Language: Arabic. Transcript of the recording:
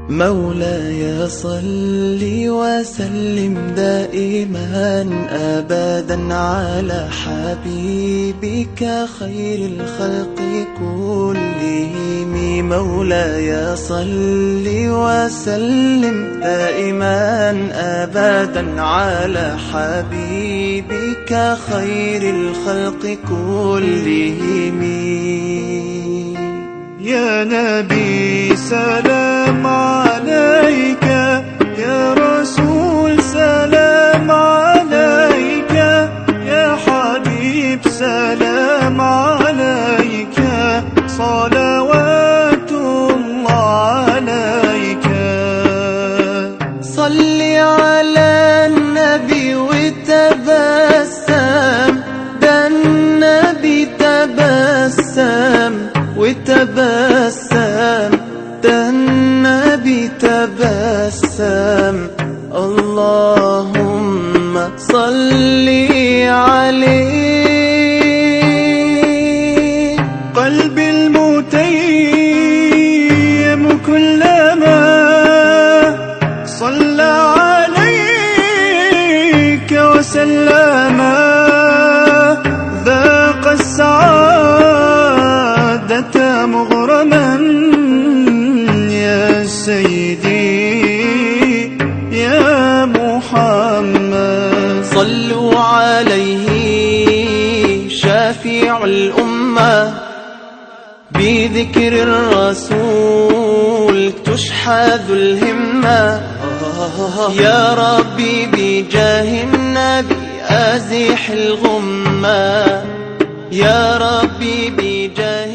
مولاي صل وسلم دائما أبدا على حبيبك خير الخلق كلهم. مولاي صل وسلم دائما أبدا على حبيبك خير الخلق كلهم. يا نبي سلام عليك، يا رسول سلام عليك، يا حبيب سلام عليك، صلوات الله عليك. صل على النبي وتبسم، ده النبي تبسم وتبسم، ده النبي تبسم. اللهم صل عليه. قلبي المتيم كلما صلى عليك وسلم، ذاق السعادة مغرما يا سيدي يا محمد. صلوا عليه شافع الأمة، بذكر الرسول تشحذ الهمة. يا ربي بجاه النبي أزح الغمة، يا ربي بجاه